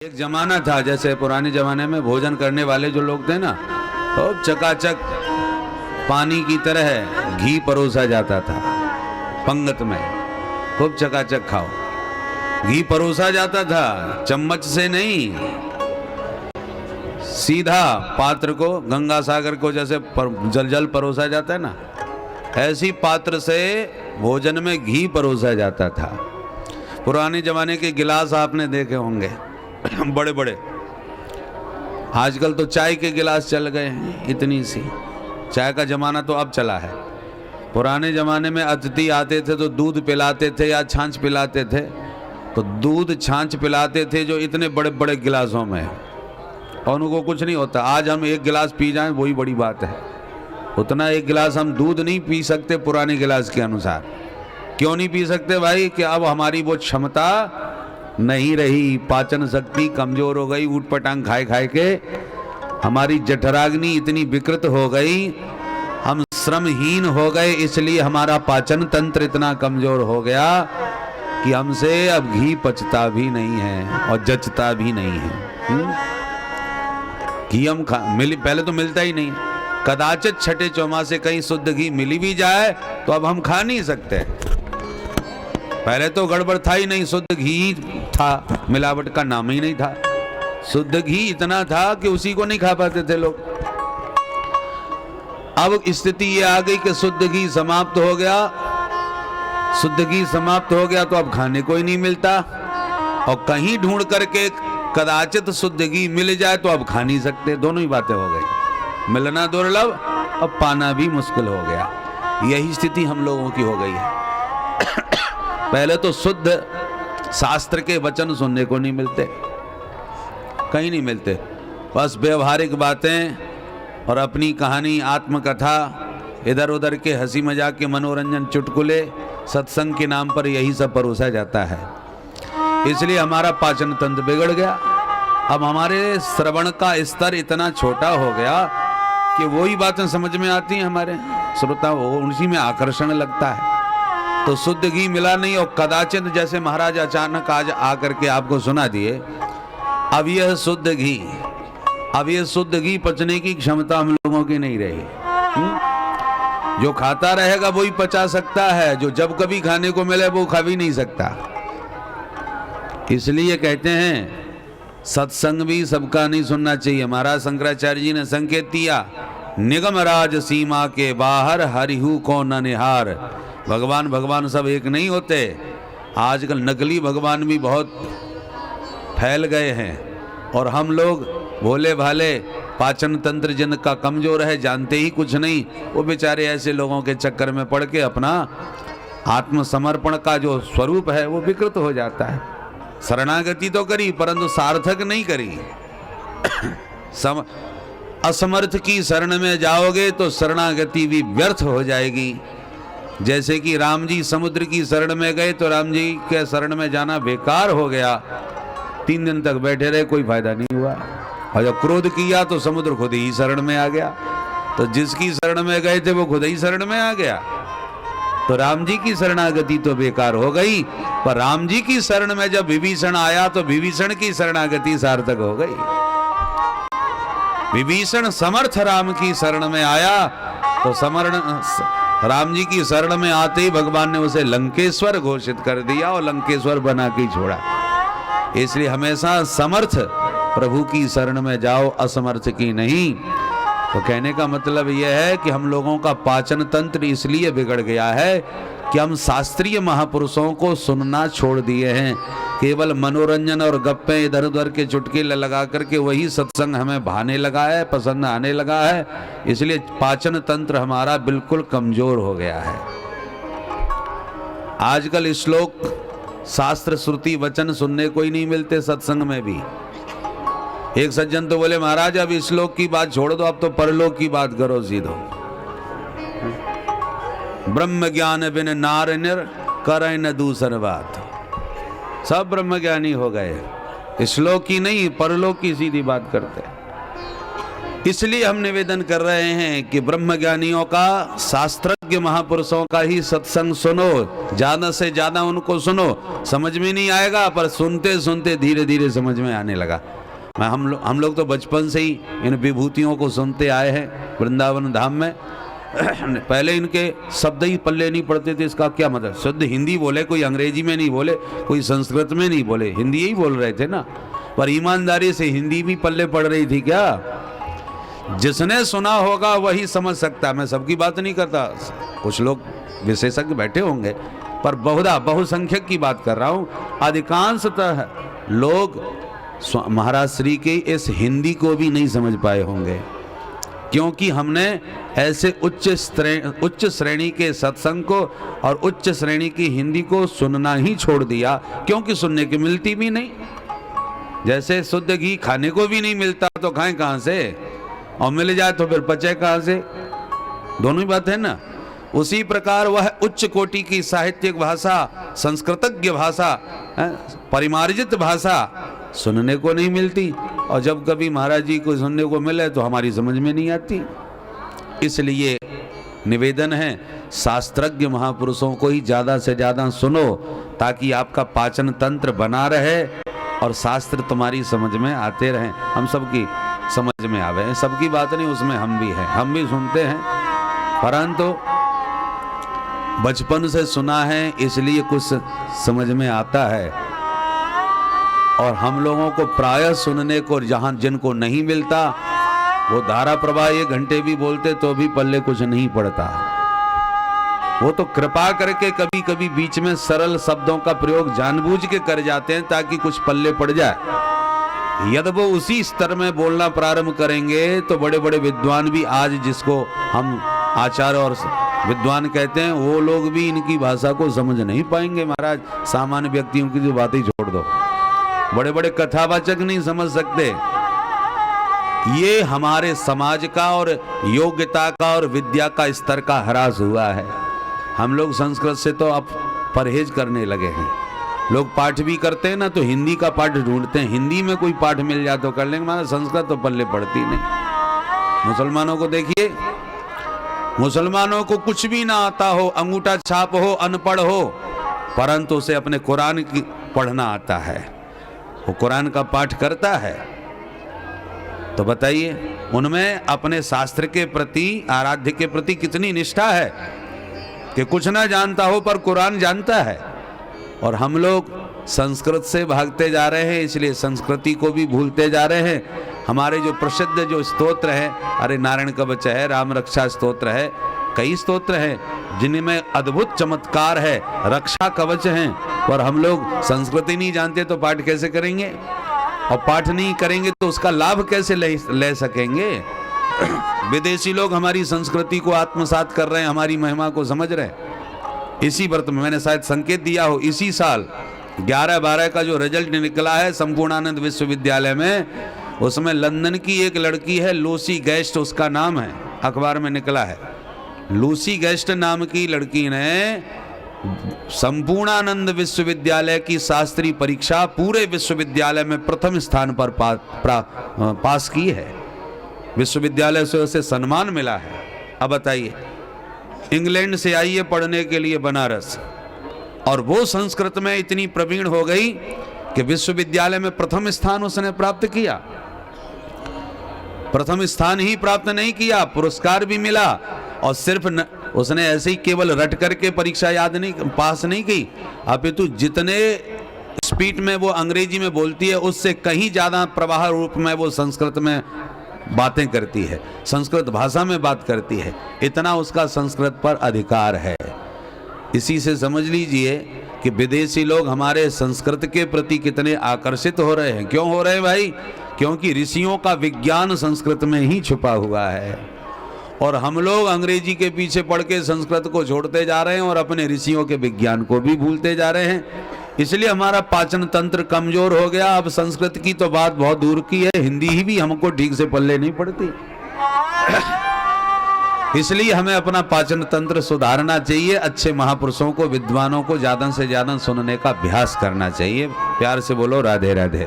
एक जमाना था, जैसे पुराने जमाने में भोजन करने वाले जो लोग थे ना, खूब चकाचक पानी की तरह घी परोसा जाता था पंगत में। खूब चकाचक खाओ। घी परोसा जाता था, चम्मच से नहीं, सीधा पात्र को, गंगा सागर को जैसे जल परोसा जाता है ना, ऐसी पात्र से भोजन में घी परोसा जाता था। पुराने जमाने के गिलास आपने देखे होंगे, बड़े बड़े। आजकल तो चाय के गिलास चल गए हैं, इतनी सी। चाय का जमाना तो अब चला है। पुराने जमाने में अतिथि आते थे तो दूध पिलाते थे या छाछ पिलाते थे, तो दूध छाछ पिलाते थे जो इतने बड़े बड़े गिलासों में, और उनको कुछ नहीं होता। आज हम एक गिलास पी जाएं वही बड़ी बात है। उतना एक गिलास हम दूध नहीं पी सकते पुराने गिलास के अनुसार। क्यों नहीं पी सकते भाई? कि अब हमारी वो क्षमता नहीं रही, पाचन शक्ति कमजोर हो गई। ऊट पटांग खाए खाए के हमारी जठराग्नि इतनी विकृत हो गई, हम श्रमहीन हो गए, इसलिए हमारा पाचन तंत्र इतना कमजोर हो गया कि हमसे अब घी पचता भी नहीं है और जचता भी नहीं है। घी हम पहले तो मिलता ही नहीं, कदाचित छठे चौमासे कहीं शुद्ध घी मिली भी जाए तो अब हम खा नहीं सकते। पहले तो गड़बड़ था ही नहीं, शुद्ध घी था, मिलावट का नाम ही नहीं था। शुद्ध घी इतना था कि उसी को नहीं खा पाते थे लोग। अब स्थिति ये आ गई कि शुद्ध घी समाप्त हो गया। शुद्ध घी समाप्त हो गया तो अब खाने को ही नहीं मिलता, और कहीं ढूंढ करके कदाचित शुद्ध घी मिल जाए तो अब खा नहीं सकते। दोनों ही बातें हो गई, मिलना दुर्लभ और पाना भी मुश्किल हो गया। यही स्थिति हम लोगों की हो गई है। पहले तो शुद्ध शास्त्र के वचन सुनने को नहीं मिलते, कहीं नहीं मिलते। बस व्यवहारिक बातें और अपनी कहानी, आत्मकथा, इधर उधर के हंसी मजाक के मनोरंजन चुटकुले, सत्संग के नाम पर यही सब परोसा जाता है। इसलिए हमारा पाचन तंत्र बिगड़ गया। अब हमारे श्रवण का स्तर इतना छोटा हो गया कि वही बातें समझ में आती हैं हमारे श्रोता, उसी में आकर्षण लगता है। तो शुद्ध घी मिला नहीं, और कदाचित जैसे महाराज अचानक आज आकर के आपको सुना दिए, अब यह शुद्ध घी, अब यह शुद्ध घी पचने की क्षमता हम लोगों की नहीं रही। जो खाता रहेगा वही पचा सकता है, जो जब कभी खाने को मिले वो खा भी नहीं सकता। इसलिए कहते हैं सत्संग भी सबका नहीं सुनना चाहिए। महाराज शंकराचार्य जी ने संकेत दिया, निगम राज सीमा के बाहर हरिहु को न निहार। भगवान सब एक नहीं होते। आजकल नकली भगवान भी बहुत फैल गए हैं, और हम लोग भोले भाले, पाचन तंत्र जिनका कमजोर है, जानते ही कुछ नहीं, वो बेचारे ऐसे लोगों के चक्कर में पड़ के अपना आत्मसमर्पण का जो स्वरूप है वो विकृत हो जाता है। शरणागति तो करी परंतु सार्थक नहीं करी। असमर्थ की शरण में जाओगे तो शरणागति भी व्यर्थ हो जाएगी। जैसे कि राम जी समुद्र की शरण में गए तो राम जी के शरण में जाना बेकार हो गया। 3 दिन तक बैठे रहे, कोई फायदा नहीं हुआ, और जब क्रोध किया तो समुद्र खुद ही शरण में आ गया। तो जिसकी शरण में गए थे वो खुद ही शरण में आ गया। तो राम जी की शरणागति तो बेकार हो गई, पर राम जी की शरण में जब विभीषण आया तो विभीषण की शरणागति सार्थक हो गई। विभीषण समर्थ राम की शरण में आया तो राम जी की शरण में आते ही भगवान ने उसे लंकेश्वर घोषित कर दिया और लंकेश्वर बना के छोड़ा। इसलिए हमेशा समर्थ प्रभु की शरण में जाओ, असमर्थ की नहीं। तो कहने का मतलब यह है कि हम लोगों का पाचन तंत्र इसलिए बिगड़ गया है कि हम शास्त्रीय महापुरुषों को सुनना छोड़ दिए हैं। केवल मनोरंजन और गप्पे, इधर उधर के चुटकुले लगा करके वही सत्संग हमें भाने लगा है, पसंद आने लगा है। इसलिए पाचन तंत्र हमारा बिल्कुल कमजोर हो गया है। आजकल श्लोक, शास्त्र, श्रुति, वचन सुनने को ही नहीं मिलते सत्संग में भी। एक सज्जन तो बोले, महाराज अब श्लोक की बात छोड़ दो, अब तो परलोक की बात करो सीधो। ब्रह्म ज्ञान बिन नार निर करे न दूसर बात। सब ब्रह्म ज्ञानी हो गए, श्लोक की नहीं परलोक की सीधी बात करते। इसलिए हम निवेदन कर रहे हैं कि ब्रह्म ज्ञानियों का, शास्त्रज्ञ शास्त्रज्ञ महापुरुषों का ही सत्संग सुनो, ज्यादा से ज्यादा उनको सुनो। समझ में नहीं आएगा पर सुनते सुनते धीरे धीरे समझ में आने लगा। हम लोग तो बचपन से ही इन विभूतियों को सुनते आए हैं वृंदावन धाम में। पहले इनके शब्द ही पल्ले नहीं पड़ते थे। इसका क्या मतलब? शुद्ध हिंदी बोले, कोई अंग्रेजी में नहीं बोले, कोई संस्कृत में नहीं बोले, हिंदी ही बोल रहे थे ना। पर ईमानदारी से हिंदी भी पल्ले पड़ रही थी क्या? जिसने सुना होगा वही समझ सकता। मैं सबकी बात नहीं करता, कुछ लोग विशेषज्ञ बैठे होंगे, पर बहुसंख्यक की बात कर रहा हूं। अधिकांशतः लोग महाराज श्री के इस हिंदी को भी नहीं समझ पाए होंगे, क्योंकि हमने ऐसे उच्च श्रेणी के सत्संग को और उच्च श्रेणी की हिंदी को सुनना ही छोड़ दिया, क्योंकि सुनने की मिलती भी नहीं। जैसे शुद्ध घी खाने को भी नहीं मिलता तो खाएं कहां से, और मिल जाए तो फिर पचे कहां से? दोनों ही बात है ना। उसी प्रकार वह उच्च कोटि की साहित्यिक भाषा, संस्कृतज्ञ भाषा, परिमार्जित भाषा सुनने को नहीं मिलती, और जब कभी महाराज जी को सुनने को मिले तो हमारी समझ में नहीं आती। इसलिए निवेदन है, शास्त्रज्ञ महापुरुषों को ही ज़्यादा से ज़्यादा सुनो, ताकि आपका पाचन तंत्र बना रहे और शास्त्र तुम्हारी समझ में आते रहें। हम सबकी समझ में आवे, सबकी बात नहीं, उसमें हम भी हैं, हम भी सुनते हैं, परंतु बचपन से सुना है इसलिए कुछ समझ में आता है। और हम लोगों को प्रायः सुनने को जहां जिनको नहीं मिलता, वो धारा प्रवाह 1 घंटे भी बोलते तो भी पल्ले कुछ नहीं पड़ता। वो तो कृपा करके कभी कभी बीच में सरल शब्दों का प्रयोग जानबूझ के कर जाते हैं ताकि कुछ पल्ले पड़ जाए। यदि वो उसी स्तर में बोलना प्रारंभ करेंगे तो बड़े बड़े विद्वान भी, आज जिसको हम आचार्य और विद्वान कहते हैं, वो लोग भी इनकी भाषा को समझ नहीं पाएंगे। महाराज सामान्य व्यक्तियों की जो बातें छोड़ दो, बड़े बड़े कथावाचक नहीं समझ सकते। ये हमारे समाज का और योग्यता का और विद्या का स्तर का ह्रास हुआ है। हम लोग संस्कृत से तो अब परहेज करने लगे हैं। लोग पाठ भी करते हैं ना तो हिंदी का पाठ ढूंढते हैं, हिंदी में कोई पाठ मिल जाए तो कर लेंगे, मगर संस्कृत तो पल्ले पड़ती नहीं। मुसलमानों को देखिए, मुसलमानों को कुछ भी ना आता हो, अंगूठा छाप हो, अनपढ़ हो, परंतु उसे अपने कुरान की पढ़ना आता है, वो कुरान का पाठ करता है। तो बताइए उनमें अपने शास्त्र के प्रति, आराध्य के प्रति कितनी निष्ठा है कि कुछ ना जानता हो पर कुरान जानता है। और हम लोग संस्कृत से भागते जा रहे हैं, इसलिए संस्कृति को भी भूलते जा रहे हैं। हमारे जो प्रसिद्ध जो स्तोत्र है, अरे नारायण कवच है, राम रक्षा स्तोत्र है, कई स्तोत्र हैं जिनमें अद्भुत चमत्कार है, रक्षा कवच हैं, पर हम लोग संस्कृति नहीं जानते तो पाठ कैसे करेंगे? और पाठ नहीं करेंगे तो उसका लाभ कैसे ले सकेंगे? विदेशी लोग हमारी संस्कृति को आत्मसात कर रहे हैं, हमारी महिमा को समझ रहे हैं। इसी व्रत में मैंने शायद संकेत दिया हो, इसी साल 11-12 का जो रिजल्ट निकला है संपूर्णानंद विश्वविद्यालय में, उसमें लंदन की एक लड़की है, लूसी गेस्ट उसका नाम है, अखबार में निकला है। लूसी गेस्ट नाम की लड़की ने संपूर्णानंद विश्वविद्यालय की शास्त्रीय परीक्षा पूरे विश्वविद्यालय में प्रथम स्थान पर पास की है। विश्वविद्यालय से उसे सम्मान मिला है। अब बताइए, इंग्लैंड से आई है पढ़ने के लिए बनारस, और वो संस्कृत में इतनी प्रवीण हो गई कि विश्वविद्यालय में प्रथम स्थान उसने प्राप्त किया। प्रथम स्थान ही प्राप्त नहीं किया, पुरस्कार भी मिला। और सिर्फ उसने ऐसे ही केवल रट करके परीक्षा पास नहीं की, अपितु जितने स्पीड में वो अंग्रेजी में बोलती है उससे कहीं ज्यादा प्रवाह रूप में वो संस्कृत में बातें करती है, संस्कृत भाषा में बात करती है। इतना उसका संस्कृत पर अधिकार है। इसी से समझ लीजिए कि विदेशी लोग हमारे संस्कृत के प्रति कितने आकर्षित हो रहे हैं। क्यों हो रहे हैं भाई? क्योंकि ऋषियों का विज्ञान संस्कृत में ही छुपा हुआ है, और हम लोग अंग्रेजी के पीछे पढ़ के संस्कृत को छोड़ते जा रहे हैं और अपने ऋषियों के विज्ञान को भी भूलते जा रहे हैं। इसलिए हमारा पाचन तंत्र कमजोर हो गया। अब संस्कृत की तो बात बहुत दूर की है, हिंदी ही भी हमको ठीक से पल्ले नहीं पड़ती। इसलिए हमें अपना पाचन तंत्र सुधारना चाहिए। अच्छे महापुरुषों को, विद्वानों को ज्यादा से ज्यादा सुनने का अभ्यास करना चाहिए। प्यार से बोलो राधे राधे।